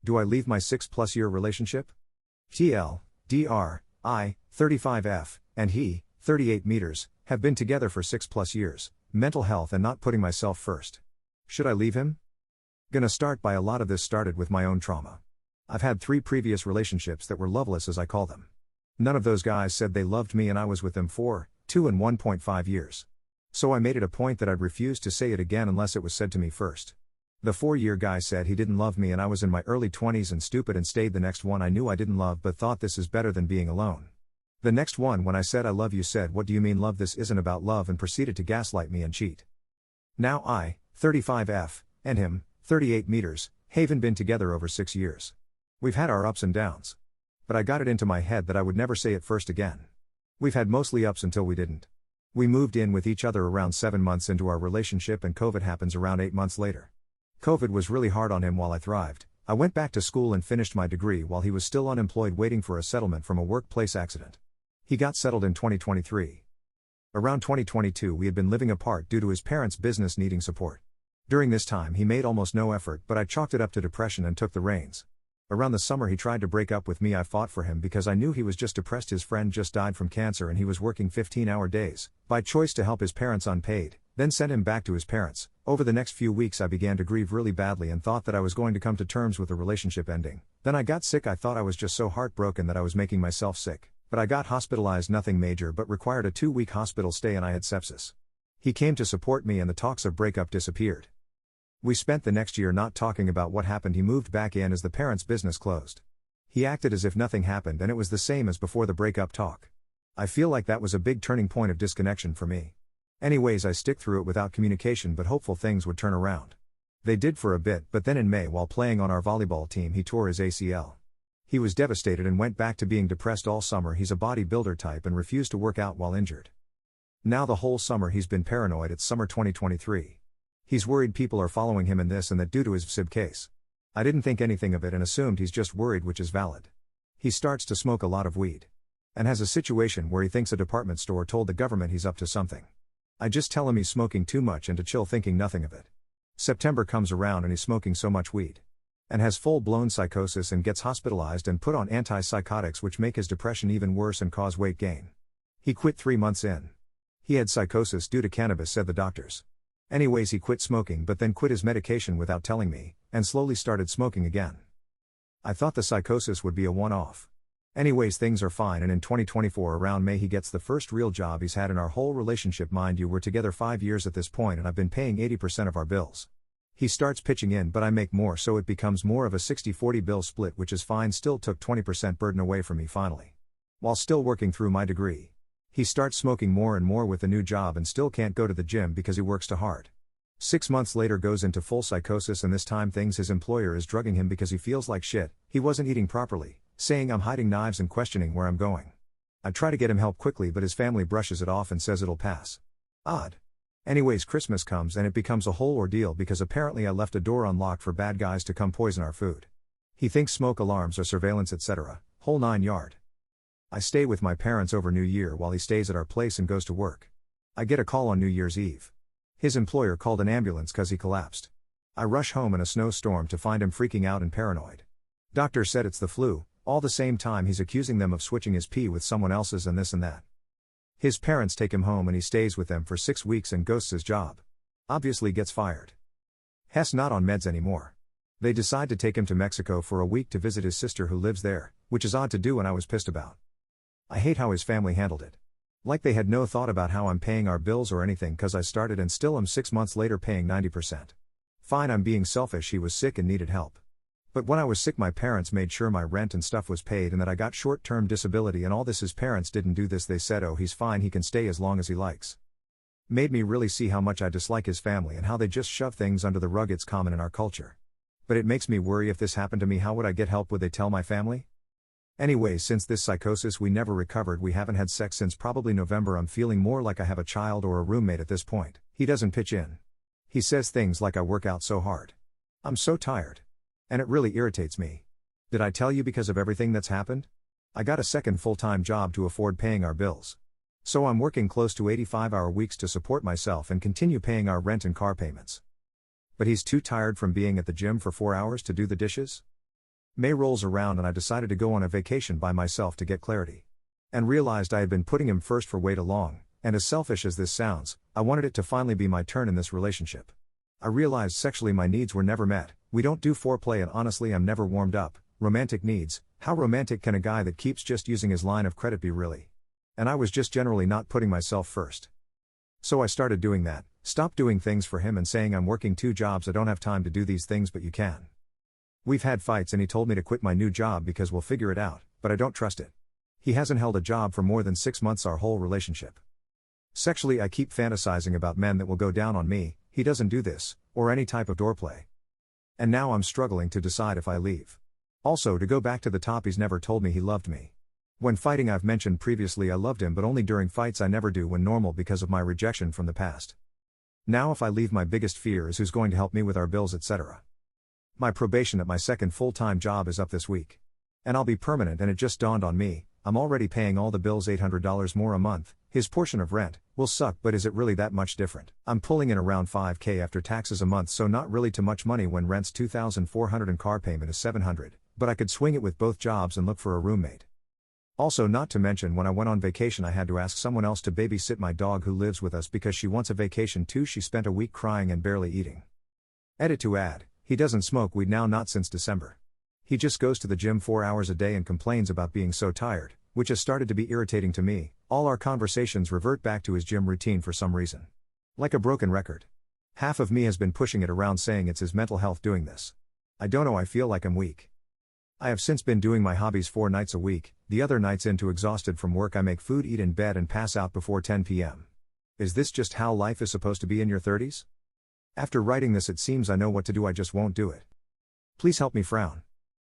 Do I leave my 6+ year relationship? TL, DR, I, 35F, and he, 38 meters, have been together for 6+ years, mental health and not putting myself first. Should I leave him? Gonna start by a lot of this started with my own trauma. I've had 3 previous relationships that were loveless, as I call them. None of those guys said they loved me, and I was with them for 2 and 1.5 years. So I made it a point that I'd refuse to say it again unless it was said to me first. The 4-year guy said he didn't love me, and I was in my early 20s and stupid and stayed. The next one I knew I didn't love but thought this is better than being alone. The next one, when I said I love you, said, "What do you mean love? This isn't about love," and proceeded to gaslight me and cheat. Now I, 35F, and him, 38 meters, haven't been together over 6 years. We've had our ups and downs. But I got it into my head that I would never say it first again. We've had mostly ups until we didn't. We moved in with each other around 7 months into our relationship, and COVID happens around 8 months later. COVID was really hard on him while I thrived. I went back to school and finished my degree while he was still unemployed, waiting for a settlement from a workplace accident. He got settled in 2023. Around 2022 we had been living apart due to his parents' business needing support. During this time he made almost no effort, but I chalked it up to depression and took the reins. Around the summer he tried to break up with me. I fought for him because I knew he was just depressed. His friend just died from cancer and he was working 15-hour days, by choice, to help his parents unpaid, then sent him back to his parents. Over the next few weeks I began to grieve really badly and thought that I was going to come to terms with the relationship ending. Then I got sick. I thought I was just so heartbroken that I was making myself sick. But I got hospitalized, nothing major, but required a 2-week hospital stay, and I had sepsis. He came to support me and the talks of breakup disappeared. We spent the next year not talking about what happened. He moved back in as the parents' business closed. He acted as if nothing happened and it was the same as before the breakup talk. I feel like that was a big turning point of disconnection for me. Anyways, I stick through it without communication, but hopeful things would turn around. They did for a bit, but then in May, while playing on our volleyball team, he tore his ACL. He was devastated and went back to being depressed all summer. He's a bodybuilder type and refused to work out while injured. Now the whole summer he's been paranoid. It's summer 2023. He's worried people are following him in this and that due to his VSIB case. I didn't think anything of it and assumed he's just worried, which is valid. He starts to smoke a lot of weed. And has a situation where he thinks a department store told the government he's up to something. I just tell him he's smoking too much and to chill, thinking nothing of it. September comes around and he's smoking so much weed. And has full-blown psychosis and gets hospitalized and put on antipsychotics, which make his depression even worse and cause weight gain. He quit 3 months in. He had psychosis due to cannabis, said the doctors. Anyways, he quit smoking but then quit his medication without telling me, and slowly started smoking again. I thought the psychosis would be a one-off. Anyways, things are fine, and in 2024 around May he gets the first real job he's had in our whole relationship. Mind you, we're together 5 years at this point and I've been paying 80% of our bills. He starts pitching in, but I make more, so it becomes more of a 60-40 bill split, which is fine. Still took 20% burden away from me finally. While still working through my degree. He starts smoking more and more with the new job and still can't go to the gym because he works too hard. 6 months later goes into full psychosis, and this time thinks his employer is drugging him because he feels like shit. He wasn't eating properly, saying I'm hiding knives and questioning where I'm going. I try to get him help quickly, but his family brushes it off and says it'll pass. Odd. Anyways, Christmas comes and it becomes a whole ordeal because apparently I left a door unlocked for bad guys to come poison our food. He thinks smoke alarms or surveillance, etc., whole 9 yard. I stay with my parents over New Year while he stays at our place and goes to work. I get a call on New Year's Eve. His employer called an ambulance cause he collapsed. I rush home in a snowstorm to find him freaking out and paranoid. Doctor said it's the flu. All the same time he's accusing them of switching his pee with someone else's and this and that. His parents take him home and he stays with them for 6 weeks and ghosts his job. Obviously gets fired. Hess not on meds anymore. They decide to take him to Mexico for a week to visit his sister who lives there, which is odd to do and I was pissed about. I hate how his family handled it. Like they had no thought about how I'm paying our bills or anything, cause I started and still am 6 months later paying 90%. Fine, I'm being selfish, he was sick and needed help. But when I was sick my parents made sure my rent and stuff was paid and that I got short-term disability and all this. His parents didn't do this. They said, oh, he's fine, he can stay as long as he likes. Made me really see how much I dislike his family and how they just shove things under the rug. It's common in our culture. But it makes me worry, if this happened to me, how would I get help? Would they tell my family? Anyways, since this psychosis we never recovered. We haven't had sex since probably November. I'm feeling more like I have a child or a roommate at this point. He doesn't pitch in. He says things like I work out so hard. I'm so tired. And it really irritates me. Did I tell you because of everything that's happened? I got a second full-time job to afford paying our bills. So I'm working close to 85-hour weeks to support myself and continue paying our rent and car payments. But he's too tired from being at the gym for 4 hours to do the dishes? May rolls around and I decided to go on a vacation by myself to get clarity. And realized I had been putting him first for way too long, and as selfish as this sounds, I wanted it to finally be my turn in this relationship. I realized sexually my needs were never met, we don't do foreplay and honestly I'm never warmed up. Romantic needs, how romantic can a guy that keeps just using his line of credit be really? And I was just generally not putting myself first. So I started doing that, stopped doing things for him and saying I'm working 2 jobs, I don't have time to do these things but you can. We've had fights and he told me to quit my new job because we'll figure it out, but I don't trust it. He hasn't held a job for more than 6 months our whole relationship. Sexually I keep fantasizing about men that will go down on me, he doesn't do this, or any type of doorplay. And now I'm struggling to decide if I leave. Also to go back to the top, he's never told me he loved me. When fighting I've mentioned previously I loved him but only during fights, I never do when normal because of my rejection from the past. Now if I leave my biggest fear is who's going to help me with our bills etc. My probation at my second full-time job is up this week. And I'll be permanent and it just dawned on me, I'm already paying all the bills $800 more a month, his portion of rent, will suck but is it really that much different? I'm pulling in around $5,000 after taxes a month so not really too much money when rent's $2,400 and car payment is $700, but I could swing it with both jobs and look for a roommate. Also not to mention when I went on vacation I had to ask someone else to babysit my dog who lives with us because she wants a vacation too. She spent a week crying and barely eating. Edit to add, he doesn't smoke weed now, not since December. He just goes to the gym 4 hours a day and complains about being so tired, which has started to be irritating to me. All our conversations revert back to his gym routine for some reason. Like a broken record. Half of me has been pushing it around saying it's his mental health doing this. I don't know, I feel like I'm weak. I have since been doing my hobbies 4 nights a week, the other nights into exhausted from work I make food, eat in bed and pass out before 10 p.m. Is this just how life is supposed to be in your 30s? After writing this it seems I know what to do, I just won't do it. Please help me frown.